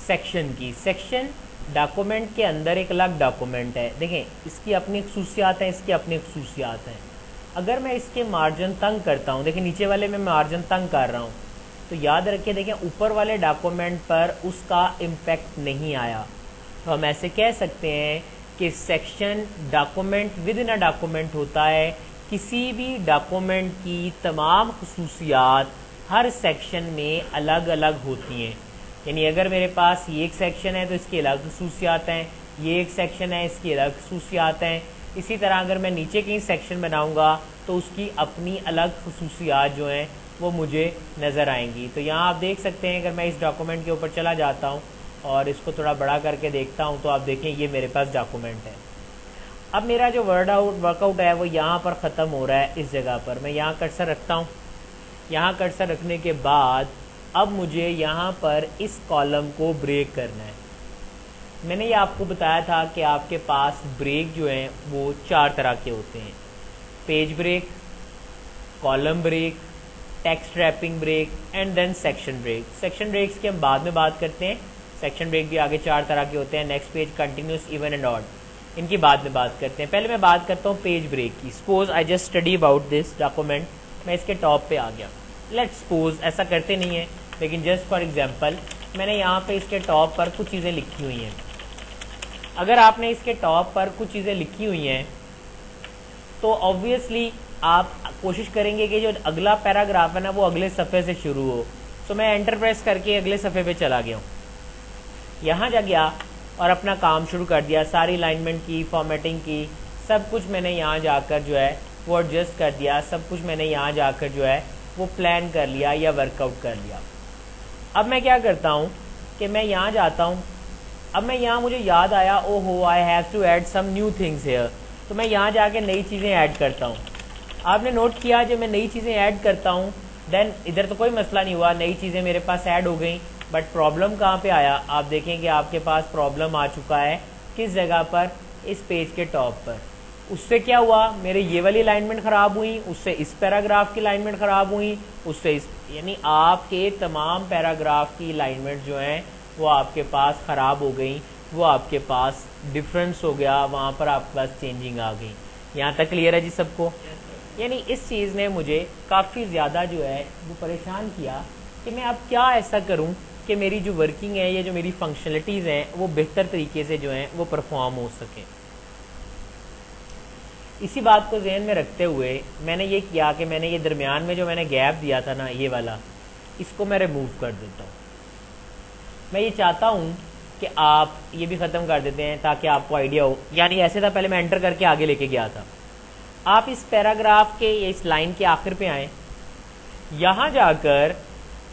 Section की। Section document के अंदर एक अलग डॉक्यूमेंट है। देखें, इसकी अपनी खसूसियात हैं, इसकी अपनी खसूसियात हैं। अगर मैं इसके मार्जिन तंग करता हूँ, देखिए नीचे वाले में मार्जिन तंग कर रहा हूँ, तो याद रखिए देखें ऊपर वाले डॉक्यूमेंट पर उसका इम्पैक्ट नहीं आया। तो हम ऐसे कह सकते हैं कि section document with in a document होता है। किसी भी डॉक्यूमेंट की तमाम खसूसियात हर सेक्शन में अलग अलग होती हैं। यानी अगर मेरे पास ये एक सेक्शन है तो इसकी अलग खसूसियात हैं, ये एक सेक्शन है इसकी अलग खसूसियात हैं। इसी तरह अगर मैं नीचे कहीं सेक्शन बनाऊंगा तो उसकी अपनी अलग खसूसियात जो हैं वो मुझे नज़र आएंगी। तो यहाँ आप देख सकते हैं, अगर मैं इस डॉक्यूमेंट के ऊपर चला जाता हूँ और इसको थोड़ा बड़ा करके देखता हूँ तो आप देखें ये मेरे पास डॉक्यूमेंट है। अब मेरा जो वर्कआउट है वो यहाँ पर ख़त्म हो रहा है इस जगह पर। मैं यहाँ कर्सर रखता हूँ। यहाँ कर्सर रखने के बाद अब मुझे यहाँ पर इस कॉलम को ब्रेक करना है। मैंने ये आपको बताया था कि आपके पास ब्रेक जो हैं वो 4 तरह के होते हैं। Page break, column break, text wrapping break and then section break. Section breaks की हम बाद में बात करते हैं। सेक्शन ब्रेक भी आगे 4 तरह के होते हैं। Next page, continuous, even and odd, इनकी बाद में बात करते हैं। पहले मैं बात करता हूँ पेज ब्रेक की। Suppose I just study about this document, मैं इसके टॉप पे आ गया। लेट्स सपोज, ऐसा करते नहीं है लेकिन जस्ट फॉर एग्जांपल मैंने यहाँ पे इसके टॉप पर कुछ चीज़ें लिखी हुई हैं। अगर आपने इसके टॉप पर कुछ चीज़ें लिखी हुई हैं तो ऑब्वियसली आप कोशिश करेंगे कि जो अगला पैराग्राफ है ना वो अगले सफ़े से शुरू हो। तो मैं एंटर प्रेस करके अगले सफ़े पे चला गया हूँ। यहाँ जा गया और अपना काम शुरू कर दिया। सारी अलाइनमेंट की, फॉर्मेटिंग की, सब कुछ मैंने यहाँ जाकर जो है वो एडजस्ट कर दिया। सब कुछ मैंने यहाँ जाकर जो है वो प्लान कर लिया या वर्कआउट कर लिया। अब मैं क्या करता हूँ कि मैं यहाँ जाता हूँ। अब मैं यहाँ मुझे याद आया, ओहो I have to add some new things here, तो मैं यहाँ जाके नई चीज़ें ऐड करता हूँ। आपने नोट किया जब मैं नई चीज़ें ऐड करता हूँ देन इधर तो कोई मसला नहीं हुआ, नई चीज़ें मेरे पास ऐड हो गई। बट प्रॉब्लम कहाँ पे आया? आप देखें कि आपके पास प्रॉब्लम आ चुका है किस जगह पर? इस पेज के टॉप पर। उससे क्या हुआ? मेरे ये वाली अलाइनमेंट ख़राब हुई, उससे इस पैराग्राफ की अलाइनमेंट ख़राब हुई, उससे इस, यानी आपके तमाम पैराग्राफ की अलाइनमेंट जो हैं वो आपके पास ख़राब हो गई, वो आपके पास डिफरेंस हो गया, वहाँ पर आपके पास चेंजिंग आ गई। यहाँ तक क्लियर है जी सबको? यानी इस चीज़ ने मुझे काफ़ी ज़्यादा जो है वो परेशान किया कि मैं अब क्या ऐसा करूँ कि मेरी जो वर्किंग है, ये जो मेरी फंक्शनलिटीज़ हैं वो बेहतर तरीके से जो हैं वो परफॉर्म हो सकें। इसी बात को जहन में रखते हुए मैंने ये किया कि मैंने ये दरमियान में जो मैंने गैप दिया था ना, ये वाला, इसको मैं रिमूव कर देता हूँ। मैं ये चाहता हूँ कि आप ये भी ख़त्म कर देते हैं ताकि आपको आइडिया हो। यानी ऐसे था, पहले मैं एंटर करके आगे लेके गया था। आप इस पैराग्राफ के, इस लाइन के आखिर पे आए, यहाँ जाकर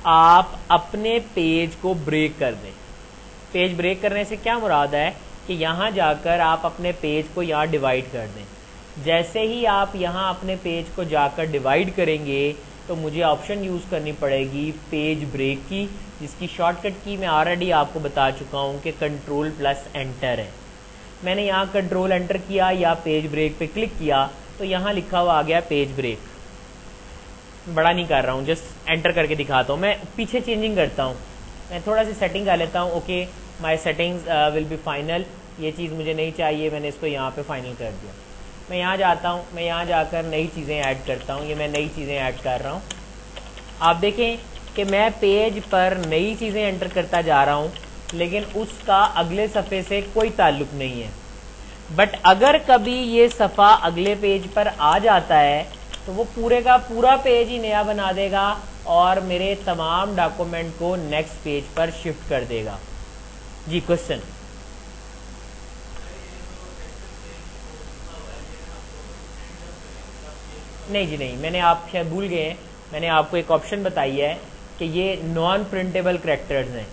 आप अपने पेज को ब्रेक कर दें। पेज ब्रेक करने से क्या मुराद है कि यहाँ जाकर आप अपने पेज को यहाँ डिवाइड कर दें। जैसे ही आप यहाँ अपने पेज को जाकर डिवाइड करेंगे तो मुझे ऑप्शन यूज़ करनी पड़ेगी पेज ब्रेक की, जिसकी शॉर्टकट की मैं ऑलरेडी आपको बता चुका हूँ कि Ctrl+Enter है। मैंने यहाँ Ctrl Enter किया या पेज ब्रेक पे क्लिक किया तो यहाँ लिखा हुआ आ गया पेज ब्रेक। बड़ा नहीं कर रहा हूँ, जस्ट एंटर करके दिखाता हूँ। मैं पीछे चेंजिंग करता हूँ, मैं थोड़ा सी सेटिंग कर लेता हूँ। Okay, my settings will be final. ये चीज़ मुझे नहीं चाहिए, मैंने इसको यहाँ पे फाइनल कर दिया। मैं यहाँ जाता हूँ, मैं यहाँ जाकर नई चीज़ें ऐड करता हूँ। ये मैं नई चीज़ें ऐड कर रहा हूँ। आप देखें कि मैं पेज पर नई चीज़ें एंटर करता जा रहा हूँ लेकिन उसका अगले सफ़े से कोई ताल्लुक नहीं है। बट अगर कभी ये सफ़ा अगले पेज पर आ जाता है तो वो पूरे का पूरा पेज ही नया बना देगा और मेरे तमाम डॉक्यूमेंट को नेक्स्ट पेज पर शिफ्ट कर देगा। जी क्वेश्चन? नहीं जी नहीं, मैंने आप शायद भूल गए हैं, मैंने आपको एक ऑप्शन बताई है कि ये नॉन प्रिंटेबल कैरेक्टर्स हैं,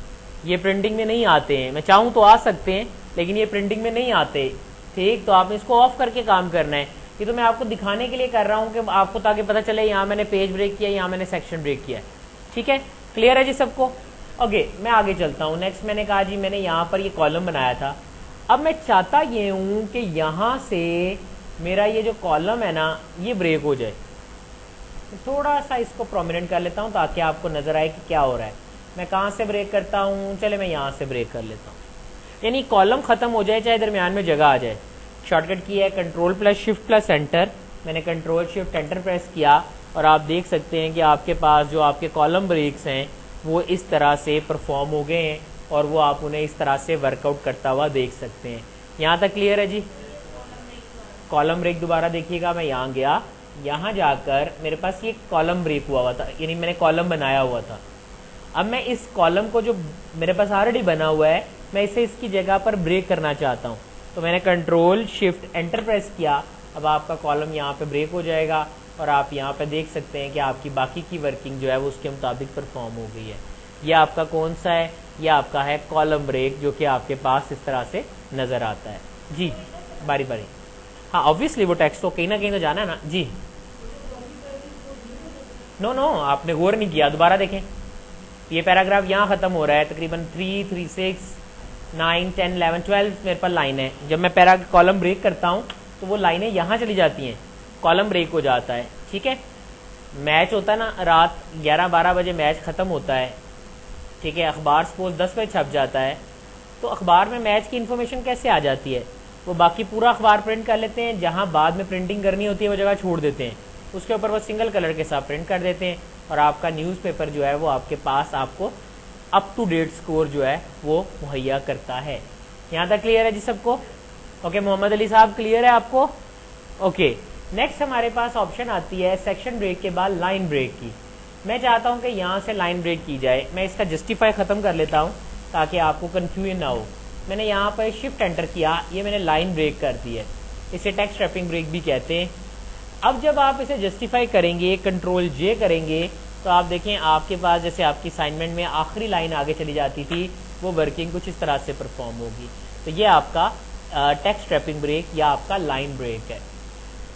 ये प्रिंटिंग में नहीं आते हैं। मैं चाहूँ तो आ सकते हैं लेकिन ये प्रिंटिंग में नहीं आते। ठीक, तो आपने इसको ऑफ करके काम करना है। ये तो मैं आपको दिखाने के लिए कर रहा हूँ कि आपको ताकि पता चले यहाँ मैंने पेज ब्रेक किया, यहाँ मैंने सेक्शन ब्रेक किया। ठीक है, क्लियर है जी सबको? ओके, मैं आगे चलता हूँ। नेक्स्ट मैंने कहा जी मैंने यहाँ पर ये कॉलम बनाया था। अब मैं चाहता ये हूँ कि यहाँ से मेरा ये जो कॉलम है ना ये ब्रेक हो जाए। थोड़ा सा इसको प्रोमिनेंट कर लेता हूँ ताकि आपको नजर आए कि क्या हो रहा है। मैं कहाँ से ब्रेक करता हूँ, चले मैं यहाँ से ब्रेक कर लेता हूँ, यानी कॉलम खत्म हो जाए चाहे दरमियान में जगह आ जाए। शॉर्टकट की है control plus shift plus enter, मैंने कंट्रोल शिफ्ट एंटर प्रेस किया और आप देख सकते हैं कि आपके पास जो आपके कॉलम ब्रेक्स हैं वो इस तरह से परफॉर्म हो गए हैं और वो आप उन्हें इस तरह से वर्कआउट करता हुआ देख सकते हैं। यहाँ तक क्लियर है जी। कॉलम ब्रेक दोबारा देखिएगा, मैं यहाँ गया, यहाँ जाकर मेरे पास ये कॉलम ब्रेक हुआ था, यानी मैंने कॉलम बनाया हुआ था। अब मैं इस कॉलम को जो मेरे पास ऑलरेडी बना हुआ है मैं इसे इसकी जगह पर ब्रेक करना चाहता हूँ, तो मैंने कंट्रोल शिफ्ट एंटर प्रेस किया। अब आपका कॉलम यहाँ पे ब्रेक हो जाएगा और आप यहाँ पे देख सकते हैं कि आपकी बाकी की वर्किंग जो है वो उसके मुताबिक परफॉर्म हो गई है। ये आपका कौन सा है, ये आपका है कॉलम ब्रेक, जो कि आपके पास इस तरह से नजर आता है जी। बारी बारी, हाँ ऑब्वियसली वो टेक्स्ट तो कहीं ना कहीं तो जाना है ना जी। नो आपने गौर नहीं किया, दोबारा देखें। ये पैराग्राफ यहाँ खत्म हो रहा है, तकरीबन 3, 3, 6, 9, 10, 11, 12 मेरे पास लाइन है। जब मैं कॉलम ब्रेक करता हूँ तो वो लाइनें यहाँ चली जाती हैं, कॉलम ब्रेक हो जाता है। ठीक है, मैच होता है ना रात 11-12 बजे मैच खत्म होता है, ठीक है, अखबार सपोज 10 बजे छप जाता है, तो अखबार में मैच की इन्फॉर्मेशन कैसे आ जाती है, वो बाकी पूरा अखबार प्रिंट कर लेते हैं, जहाँ बाद में प्रिंटिंग करनी होती है वो जगह छोड़ देते हैं, उसके ऊपर वो सिंगल कलर के साथ प्रिंट कर देते हैं और आपका न्यूज़पेपर जो है वो आपके पास आपको अप टू डेट स्कोर जो है वो मुहैया करता है। यहाँ तक क्लियर है जी सबको? ओके, मोहम्मद अली साहब क्लियर है आपको? ओके, नेक्स्ट हमारे पास ऑप्शन आती है सेक्शन ब्रेक के बाद लाइन ब्रेक की। मैं चाहता हूं कि यहां से लाइन ब्रेक की जाए, मैं इसका जस्टिफाई खत्म कर लेता हूं ताकि आपको कंफ्यूजन ना हो। मैंने यहां पर शिफ्ट एंटर किया, ये मैंने लाइन ब्रेक कर दी है, इसे टेक्स्ट रैपिंग ब्रेक भी कहते हैं। अब जब आप इसे जस्टिफाई करेंगे, कंट्रोल जे करेंगे, तो आप देखें आपके पास जैसे आपकी असाइनमेंट में आखिरी लाइन आगे चली जाती थी, वो वर्किंग कुछ इस तरह से परफॉर्म होगी। तो ये आपका टेक्स्ट रैपिंग ब्रेक या आपका लाइन ब्रेक है।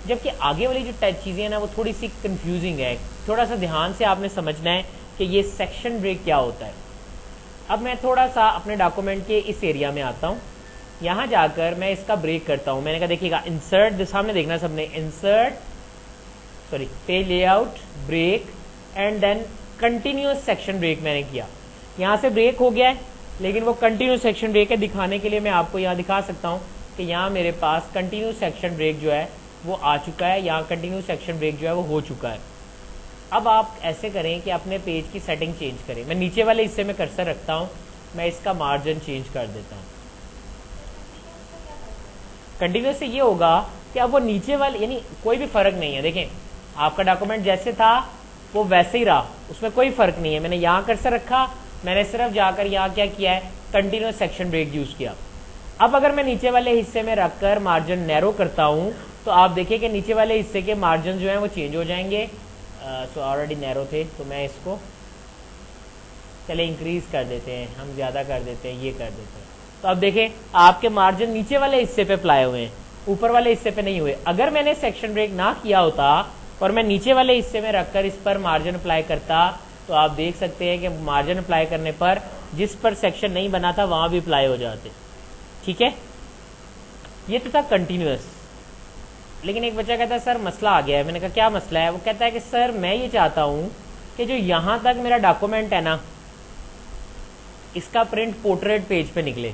जबकि आगे वाली जो चीजें हैं ना वो थोड़ी सी कंफ्यूजिंग है, थोड़ा सा ध्यान से आपने समझना है कि ये सेक्शन ब्रेक क्या होता है। अब मैं थोड़ा सा अपने डॉक्यूमेंट के इस एरिया में आता हूँ, यहाँ जाकर मैं इसका ब्रेक करता हूँ। मैंने कहा देखिएगा इंसर्ट, सामने देखना सबने, insert page layout break and then continuous section break मैंने किया। यहाँ से ब्रेक हो गया है लेकिन वो कंटिन्यूअस सेक्शन ब्रेक है, दिखाने के लिए मैं आपको यहाँ दिखा सकता हूँ कि यहाँ मेरे पास कंटिन्यूअस सेक्शन ब्रेक जो है वो आ चुका है, यहाँ कंटिन्यू सेक्शन ब्रेक जो है वो हो चुका है। अब आप ऐसे करें कि अपने पेज की सेटिंग चेंज करें। मैं नीचे वाले हिस्से में कर्सर रखता हूँ, मैं इसका मार्जिन चेंज कर देता हूँ। कंटिन्यूस से ये होगा कि अब वो नीचे वाले, यानी कोई भी फर्क नहीं है। देखें आपका डॉक्यूमेंट जैसे था वो वैसे ही रहा, उसमें कोई फर्क नहीं है। मैंने यहाँ कर्सर रखा, मैंने सिर्फ जाकर यहाँ क्या किया है, कंटिन्यूस सेक्शन ब्रेक यूज किया। अब अगर मैं नीचे वाले हिस्से में रखकर मार्जिन नैरो करता हूँ तो आप देखिए कि नीचे वाले हिस्से के मार्जिन जो हैं वो चेंज हो जाएंगे। सो ऑलरेडी नैरो थे तो मैं इसको चले इंक्रीज कर देते हैं, हम ज्यादा कर देते हैं, ये कर देते हैं। तो अब देखें आपके मार्जिन नीचे वाले हिस्से पे अप्लाई हुए हैं, ऊपर वाले हिस्से पे नहीं हुए। अगर मैंने सेक्शन ब्रेक ना किया होता और मैं नीचे वाले हिस्से में रखकर इस पर मार्जिन अप्लाई करता तो आप देख सकते हैं कि मार्जिन अप्लाई करने पर जिस पर सेक्शन नहीं बना था वहां भी अप्लाई हो जाते। ठीक है, ये तो था कंटिन्यूअस। लेकिन एक बच्चा कहता है सर मसला आ गया है। मैंने कहा क्या मसला है? वो कहता है कि सर मैं ये चाहता हूं कि जो यहां तक मेरा डॉक्यूमेंट है ना, इसका प्रिंट पोर्ट्रेट पेज पे निकले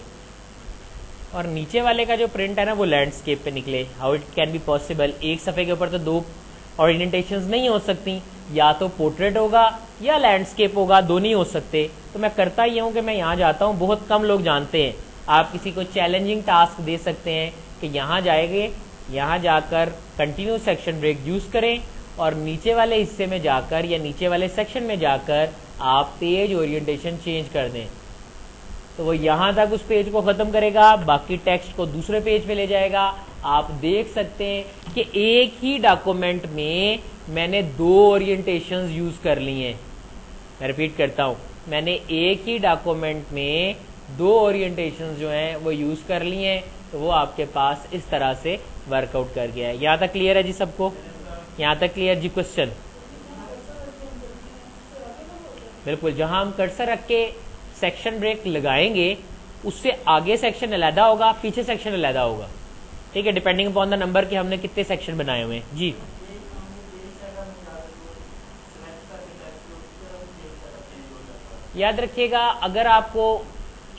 और नीचे वाले का जो प्रिंट है ना वो लैंडस्केप पे निकले। How it can be possible? एक सफे के ऊपर तो दो ओरिएंटेशंस नहीं हो सकती, या तो पोर्ट्रेट होगा या लैंडस्केप होगा, दो नहीं हो सकते। तो मैं करता ही हूं कि मैं यहाँ जाता हूँ, बहुत कम लोग जानते हैं। आप किसी को चैलेंजिंग टास्क दे सकते हैं कि यहाँ जाएंगे, यहाँ जाकर कंटिन्यू सेक्शन ब्रेक यूज करें और नीचे वाले हिस्से में जाकर या नीचे वाले सेक्शन में जाकर आप पेज ओरिएंटेशन चेंज कर दें। तो वो यहाँ तक उस पेज को खत्म करेगा, बाकी टेक्स्ट को दूसरे पेज पे ले जाएगा। आप देख सकते हैं कि एक ही डॉक्यूमेंट में मैंने दो ओरिएंटेशंस यूज कर ली हैं। मैं रिपीट करता हूँ, मैंने एक ही डॉक्यूमेंट में दो ओरिएंटेशंस जो हैं वो यूज कर लिए हैं। तो वो आपके पास इस तरह से वर्कआउट कर गया है। यहाँ तक क्लियर है जी सबको? यहाँ तक क्लियर जी? क्वेश्चन बिल्कुल, जहां हम कर्सर रख के सेक्शन ब्रेक लगाएंगे उससे आगे सेक्शन अलहदा होगा, पीछे सेक्शन अलहदा होगा। ठीक है, डिपेंडिंग अपॉन द नंबर के हमने कितने सेक्शन बनाए हुए हैं जी। याद रखिएगा, अगर आपको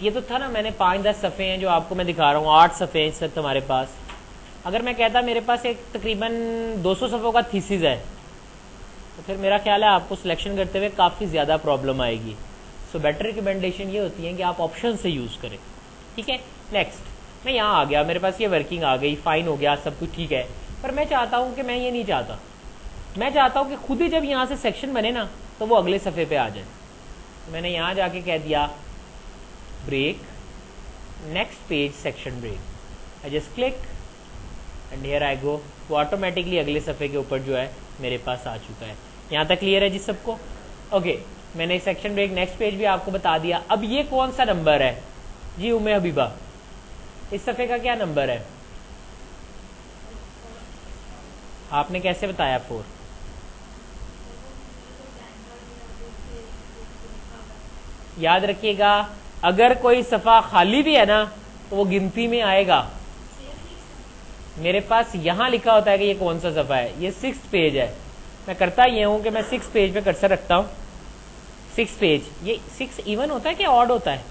ये तो था ना, मैंने 5-10 सफ़े हैं जो आपको मैं दिखा रहा हूँ, 8 सफ़े हैं इस वक्त हमारे पास। अगर मैं कहता मेरे पास एक तकरीबन 200 सफ़ों का थीसिस है, तो फिर मेरा ख्याल है आपको सिलेक्शन करते हुए काफ़ी ज़्यादा प्रॉब्लम आएगी। सो बेटर रिकमेंडेशन ये होती है कि आप ऑप्शन से यूज़ करें। ठीक है, नेक्स्ट मैं यहाँ आ गया, मेरे पास ये वर्किंग आ गई, फाइन हो गया, सब कुछ ठीक है। पर मैं चाहता हूँ कि मैं ये नहीं चाहता, मैं चाहता हूँ कि खुद ही जब यहाँ से सेक्शन बने ना तो वो अगले सफ़े पे आ जाए। तो मैंने यहाँ जाके कह दिया break, next page section break, I just click and here I go, वो ऑटोमेटिकली अगले सफ़े के ऊपर जो है मेरे पास आ चुका है। यहाँ तक क्लियर है जी सबको? ओके, मैंने सेक्शन ब्रेक नेक्स्ट पेज भी आपको बता दिया। अब ये कौन सा नंबर है जी उम्मे हबीबा, इस सफ़े का क्या नंबर है? आपने कैसे बताया 4? याद रखिएगा, अगर कोई सफ़ा खाली भी है ना तो वो गिनती में आएगा। मेरे पास यहाँ लिखा होता है कि ये कौन सा सफ़ा है, ये 6th पेज है। मैं करता ये हूँ कि मैं 6 पेज पे कर्सर रखता हूँ। 6 पेज, ये 6 इवन होता है कि ऑड होता है?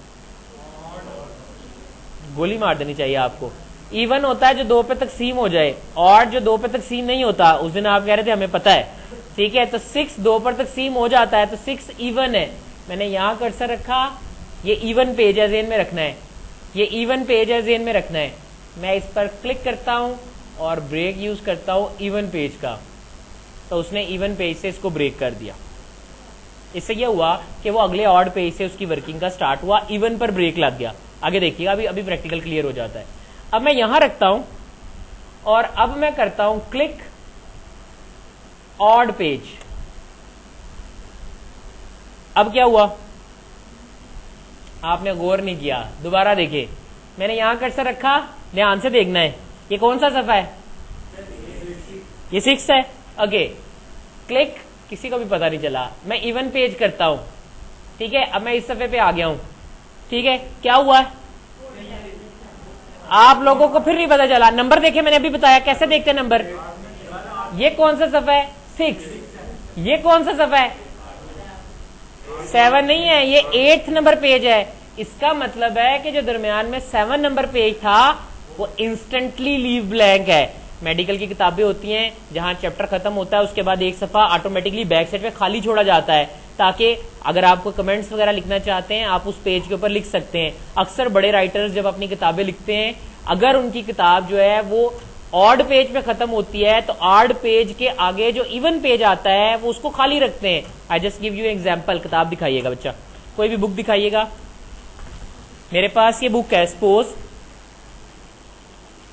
गोली मार देनी चाहिए आपको। इवन होता है जो 2 पे तकसीम हो जाए, ऑड जो 2 पे तकसीम नहीं होता। उस दिन आप कह रहे थे हमें पता है, ठीक है। तो 6 2 पर तकसीम हो जाता है तो 6 इवन है। मैंने यहाँ कर्सर रखा, ये इवन पेज है, ज़हन में रखना है, ये इवन पेज है, ज़हन में रखना है। मैं इस पर क्लिक करता हूँ और ब्रेक यूज करता हूँ इवन पेज का, तो उसने इवन पेज से इसको ब्रेक कर दिया। इससे यह हुआ कि वो अगले ऑड पेज से उसकी वर्किंग का स्टार्ट हुआ, इवन पर ब्रेक लग गया। आगे देखिएगा, अभी प्रैक्टिकल क्लियर हो जाता है। अब मैं यहां रखता हूं और अब मैं करता हूं क्लिक ऑड पेज। अब क्या हुआ आपने गौर नहीं किया, दोबारा देखिए, मैंने यहां कर्सर रखा, ध्यान से देखना है, ये कौन सा सफ़ा है? ये 6 है। ओके, क्लिक, किसी को भी पता नहीं चला। मैं इवन पेज करता हूं, ठीक है। अब मैं इस सफ़े पे आ गया हूं, ठीक है। क्या हुआ है? आप लोगों को फिर नहीं पता चला। नंबर देखे, मैंने अभी बताया कैसे देखते हैं नंबर। ये कौन सा सफ़ा है? 6। ये कौन सा सफ़ा है? 7 नहीं है, ये 8th नंबर पेज है। इसका मतलब है कि जो दरमियान में 7 नंबर पेज था वो इंस्टेंटली लीव ब्लैंक है। मेडिकल की किताबें होती हैं जहां चैप्टर खत्म होता है उसके बाद एक सफ़ा ऑटोमेटिकली बैक साइड पे खाली छोड़ा जाता है, ताकि अगर आपको कमेंट्स वगैरह लिखना चाहते हैं आप उस पेज के ऊपर लिख सकते हैं। अक्सर बड़े राइटर्स जब अपनी किताबें लिखते हैं, अगर उनकी किताब जो है वो ऑड पेज पे खत्म होती है तो ऑड पेज के आगे जो इवन पेज आता है वो उसको खाली रखते हैं। I just give you example. किताब दिखाइएगा बच्चा, कोई भी बुक दिखाइएगा। मेरे पास ये बुक है, सपोज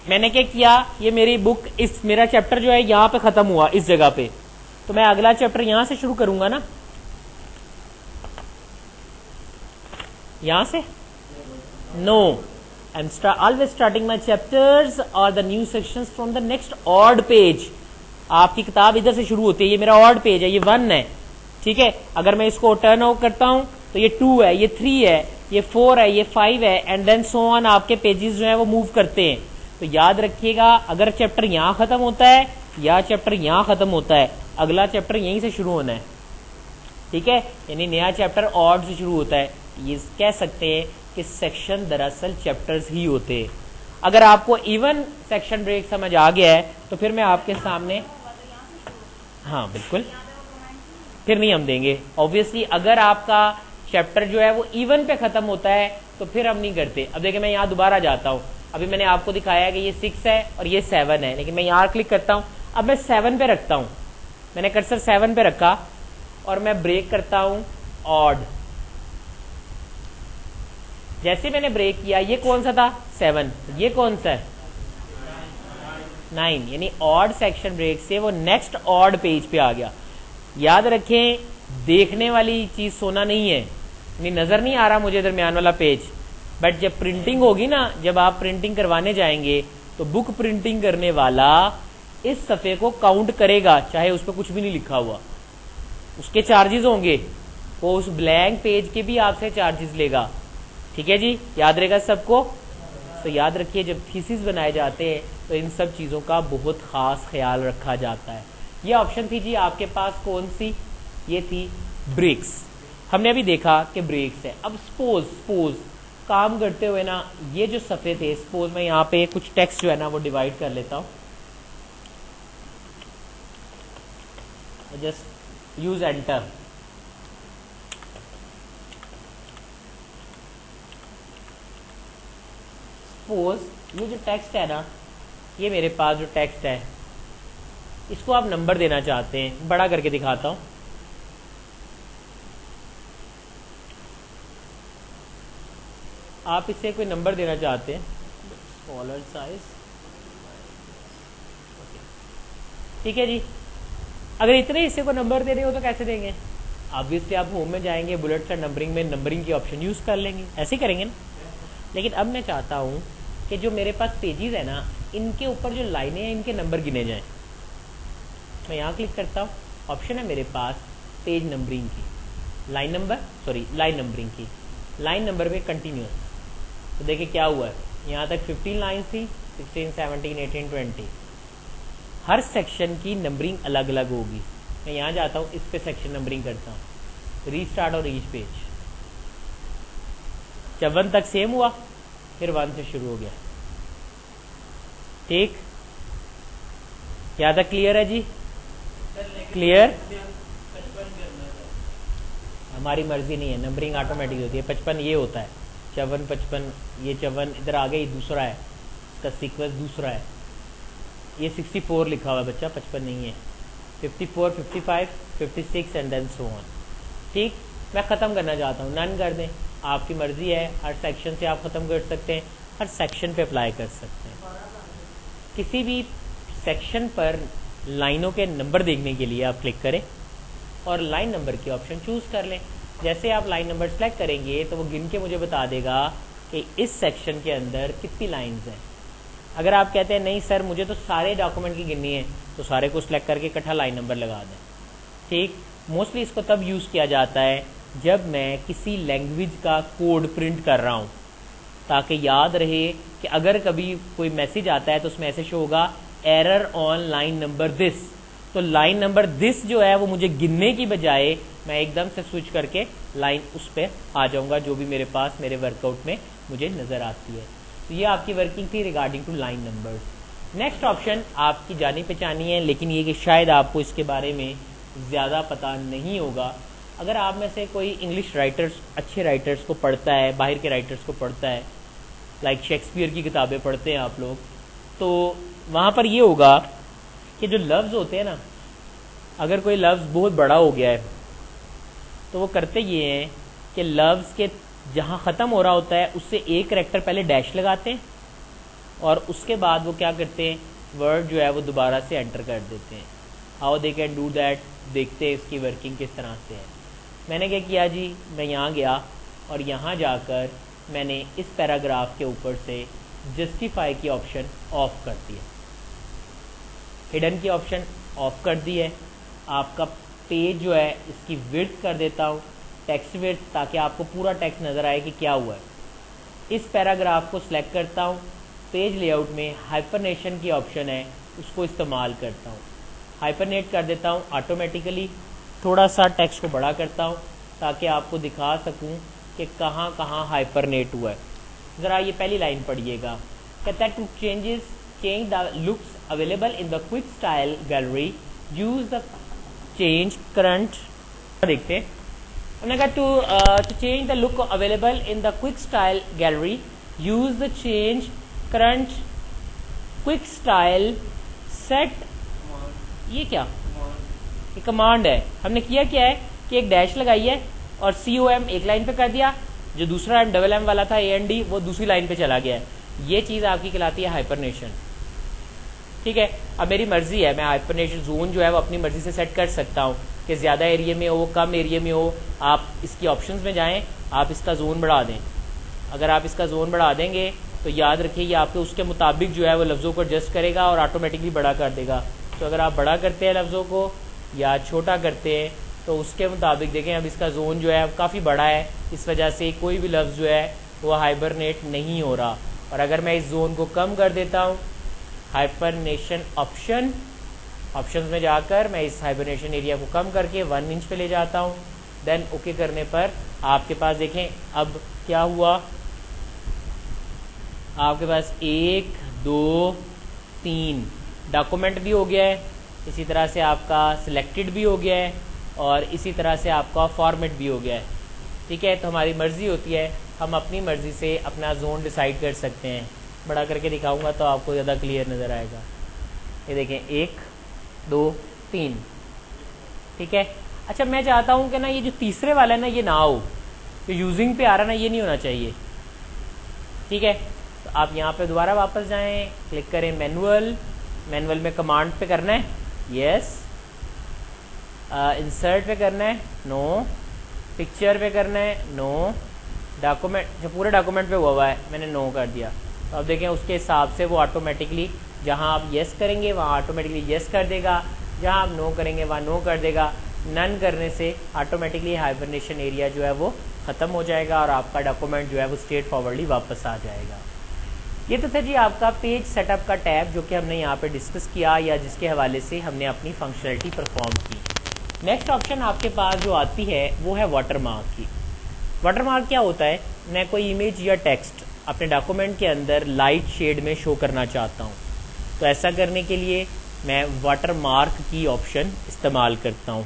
मैंने क्या किया, ये मेरी बुक, इस मेरा चैप्टर जो है यहां पे खत्म हुआ इस जगह पे, तो मैं अगला चैप्टर यहां से शुरू करूंगा ना, यहां से। No, I am always starting my chapters और the new sections from the next odd page. आपकी किताब इधर से शुरू होती है, ये मेरा ऑड पेज है, ये 1 है, ठीक है। अगर मैं इसको टर्न आउट करता हूं तो ये 2 है, ये 3 है, ये 4 है, ये 5 है, एंड देन सो ऑन। आपके पेजेस जो है वो मूव करते हैं। तो याद रखिएगा, अगर चैप्टर यहां खत्म होता है या चैप्टर यहां खत्म होता है, अगला चैप्टर यहीं से शुरू होना है, ठीक है। यानी नया चैप्टर ऑड से शुरू होता है। ये कह सकते हैं कि सेक्शन दरअसल चैप्टर्स ही होते हैं। अगर आपको इवन सेक्शन ब्रेक समझ आ गया है तो फिर मैं आपके सामने, हाँ बिल्कुल, फिर नहीं हम देंगे ऑब्वियसली। अगर आपका चैप्टर जो है वो इवन पे खत्म होता है तो फिर हम नहीं करते। अब देखिए, मैं यहाँ दोबारा जाता हूँ, अभी मैंने आपको दिखाया है कि ये 6 है और ये 7 है, लेकिन मैं यहाँ क्लिक करता हूँ, अब मैं 7 पे रखता हूँ, मैंने कर्सर 7 पे रखा और मैं ब्रेक करता हूँ ऑड। जैसे मैंने ब्रेक किया, ये कौन सा था? 7। ये कौन सा है? 9। यानी ऑड सेक्शन ब्रेक से वो नेक्स्ट ऑड पेज पे आ गया। याद रखें, देखने वाली चीज सोना नहीं है। यानी नजर नहीं आ रहा मुझे दरमियान वाला पेज, बट जब प्रिंटिंग होगी ना, जब आप प्रिंटिंग करवाने जाएंगे तो बुक प्रिंटिंग करने वाला इस सफ़े को काउंट करेगा, चाहे उस पर कुछ भी नहीं लिखा हुआ। उसके चार्जेस होंगे, वो उस ब्लैंक पेज के भी आपसे चार्जेस लेगा, ठीक है जी। याद रहेगा सबको? तो याद रखिए, जब थीसिस बनाए जाते हैं तो इन सब चीज़ों का बहुत खास ख्याल रखा जाता है। ये ऑप्शन थी जी आपके पास, कौन सी? ये थी ब्रेक्स। हमने अभी देखा कि ब्रेक्स है। अब सपोज काम करते हुए ना ये जो सफ़े थे, सपोज मैं यहाँ पे कुछ टेक्स्ट जो है ना वो डिवाइड कर लेता हूँ, जस्ट यूज एंटर। सपोज ये जो टेक्स्ट है ना, ये मेरे पास जो टेक्स्ट है इसको आप नंबर देना चाहते हैं, बड़ा करके दिखाता हूँ। आप इसे कोई नंबर देना चाहते हैं, स्मॉलर साइज, ठीक है जी। अगर इतने हिस्से को नंबर दे रहे हो तो कैसे देंगे? ऑब्वियसली आप होम में जाएंगे, बुलेट्स एंड नंबरिंग में नंबरिंग की ऑप्शन यूज़ कर लेंगे, ऐसे ही करेंगे ना। लेकिन अब मैं चाहता हूँ कि जो मेरे पास पेजेस है ना, इनके ऊपर जो लाइनें हैं इनके नंबर गिने जाएं। मैं यहाँ क्लिक करता हूँ, ऑप्शन है मेरे पास पेज नंबरिंग की, लाइन नंबरिंग की, लाइन नंबर पे कंटिन्यूस। तो देखिए क्या हुआ है, यहाँ तक 15 लाइन थी, 16, 17, 18, 20। हर सेक्शन की नंबरिंग अलग अलग होगी। मैं यहाँ जाता हूँ, इस पे सेक्शन नंबरिंग करता हूँ, रीस्टार्ट और ईच पेज। जब 1 तक सेम हुआ, फिर 1 से शुरू हो गया। ठीक, यहाँ तक क्लियर है जी? क्लियर? हमारी मर्जी नहीं है, नंबरिंग ऑटोमेटिक होती है। 55 ये होता है, 54, 55, ये 54 इधर आ गई, दूसरा है, इसका सीक्वेंस दूसरा है। ये 64 लिखा हुआ है बच्चा, 55 नहीं है। 54, 55, 56 एंड देन सो ऑन। ठीक, मैं ख़त्म करना चाहता हूँ, नन कर दें, आपकी मर्जी है। हर सेक्शन से आप ख़त्म कर सकते हैं, हर सेक्शन पे अप्लाई कर सकते हैं। किसी भी सेक्शन पर लाइनों के नंबर देखने के लिए आप क्लिक करें और लाइन नंबर की ऑप्शन चूज़ कर लें। जैसे आप लाइन नंबर सेलेक्ट करेंगे तो वो गिन के मुझे बता देगा कि इस सेक्शन के अंदर कितनी लाइंस हैं। अगर आप कहते हैं नहीं सर मुझे तो सारे डॉक्यूमेंट की गिननी है, तो सारे को सिलेक्ट करके इकट्ठा लाइन नंबर लगा दें। ठीक, मोस्टली इसको तब यूज़ किया जाता है जब मैं किसी लैंग्वेज का कोड प्रिंट कर रहा हूँ, ताकि याद रहे कि अगर कभी कोई मैसेज आता है तो उसमें ऐसे शो होगा error on line number this. तो लाइन नंबर दिस जो है वो मुझे गिनने की बजाय मैं एकदम से स्विच करके लाइन उस पर आ जाऊंगा जो भी मेरे पास मेरे वर्कआउट में मुझे नज़र आती है। तो ये आपकी वर्किंग थी regarding two line numbers. Next option आपकी जानी पहचानी है, लेकिन ये कि शायद आपको इसके बारे में ज़्यादा पता नहीं होगा। अगर आप में से कोई इंग्लिश राइटर्स, अच्छे राइटर्स को पढ़ता है, बाहर के राइटर्स को पढ़ता है, लाइक शेक्सपियर की किताबें पढ़ते हैं आप लोग, तो वहाँ पर ये होगा कि जो लफ्ज़ होते हैं ना, अगर कोई लफ्ज़ बहुत बड़ा हो गया है तो वो करते ये हैं कि लफ्ज़ के जहाँ ख़त्म हो रहा होता है उससे एक करैक्टर पहले डैश लगाते हैं और उसके बाद वो क्या करते हैं, वर्ड जो है वो दोबारा से एंटर कर देते हैं। How they can do that, देखते हैं इसकी वर्किंग किस तरह से है। मैंने क्या किया जी, मैं यहाँ गया और यहाँ जाकर मैंने इस पैराग्राफ के ऊपर से जस्टिफाई की ऑप्शन ऑफ कर दिया, हिडन की ऑप्शन ऑफ कर दी है। आपका पेज जो है इसकी विड्थ कर देता हूँ, टेक्स्ट विड्थ, ताकि आपको पूरा टेक्स्ट नज़र आए कि क्या हुआ है। इस पैराग्राफ को सिलेक्ट करता हूँ, पेज लेआउट में हाइपरनेशन की ऑप्शन है, उसको इस्तेमाल करता हूँ, हाइपरनेट कर देता हूँ ऑटोमेटिकली। थोड़ा सा टेक्स्ट को बड़ा करता हूँ ताकि आपको दिखा सकूँ कि कहाँ कहाँ हाइपरनेट हुआ है। ज़रा ये पहली लाइन पढ़िएगा, कहता है to change the looks available in the quick style gallery use the change current. देखते हैं, हमने कहा to change the look available in the quick style gallery use the change current quick style set. ये क्या, ये command है। हमने किया क्या है कि एक डैश लगाई है और COM एक लाइन पे कर दिया, जो दूसरा M वाला था AND वो दूसरी लाइन पे चला गया है। ये चीज़ आपकी कहलाती है हाइपरनेशन। ठीक है, अब मेरी मर्जी है, मैं हाइपरनेशन जोन जो है वो अपनी मर्जी से सेट कर सकता हूँ कि ज़्यादा एरिया में हो, कम एरिया में हो। आप इसकी ऑप्शंस में जाएं, आप इसका जोन बढ़ा दें। अगर आप इसका जोन बढ़ा देंगे तो याद रखिए ये आपके उसके मुताबिक जो है वो लफ्ज़ों को एडजस्ट करेगा और ऑटोमेटिकली बड़ा कर देगा। तो अगर आप बड़ा करते हैं लफ्ज़ों को या छोटा करते हैं तो उसके मुताबिक देखें, अब इसका जोन जो है काफ़ी बड़ा है, इस वजह से कोई भी लफ्ज़ जो है वो हाइबरनेट नहीं हो रहा। और अगर मैं इस जोन को कम कर देता हूँ, हाइबरनेशन ऑप्शंस में जाकर मैं इस हाइबरनेशन एरिया को कम करके 1 इंच पे ले जाता हूँ, देन ओके करने पर आपके पास देखें अब क्या हुआ, आपके पास 1 2 3 डॉक्यूमेंट भी हो गया है, इसी तरह से आपका सिलेक्टेड भी हो गया है और इसी तरह से आपका फॉर्मेट भी हो गया है। ठीक है, तो हमारी मर्ज़ी होती है, हम अपनी मर्ज़ी से अपना जोन डिसाइड कर सकते हैं। बड़ा करके दिखाऊंगा तो आपको ज़्यादा क्लियर नज़र आएगा। ये देखें 1 2 3। ठीक है, अच्छा मैं चाहता हूँ कि ना ये जो तीसरे वाला है ना ये ना हो, जो यूजिंग पे आ रहा है ना ये नहीं होना चाहिए। ठीक है, तो आप यहाँ पे दोबारा वापस जाएं, क्लिक करें मैनुअल, मैनुअल में कमांड पे करना है यस, इंसर्ट पे करना है नो, पिक्चर पे करना है नो, डॉक्यूमेंट जो पूरे डॉक्यूमेंट पे हुआ है मैंने नो कर दिया। तो अब देखें उसके हिसाब से वो ऑटोमेटिकली जहाँ आप येस करेंगे वहाँ ऑटोमेटिकली येस कर देगा, जहाँ आप नो करेंगे वहाँ नो कर देगा। नन करने से ऑटोमेटिकली हाइबरनेशन एरिया जो है वो ख़त्म हो जाएगा और आपका डॉक्यूमेंट जो है वो स्ट्रेट फॉरवर्डली वापस आ जाएगा। ये तो था जी आपका पेज सेटअप का टैब जो कि हमने यहाँ पे डिस्कस किया या जिसके हवाले से हमने अपनी फंक्शनलिटी परफॉर्म की। नेक्स्ट ऑप्शन आपके पास जो आती है वो है वाटरमार्क की। वाटरमार्क क्या होता है, मैं कोई इमेज या टेक्स्ट अपने डॉक्यूमेंट के अंदर लाइट शेड में शो करना चाहता हूँ, तो ऐसा करने के लिए मैं वाटरमार्क की ऑप्शन इस्तेमाल करता हूँ।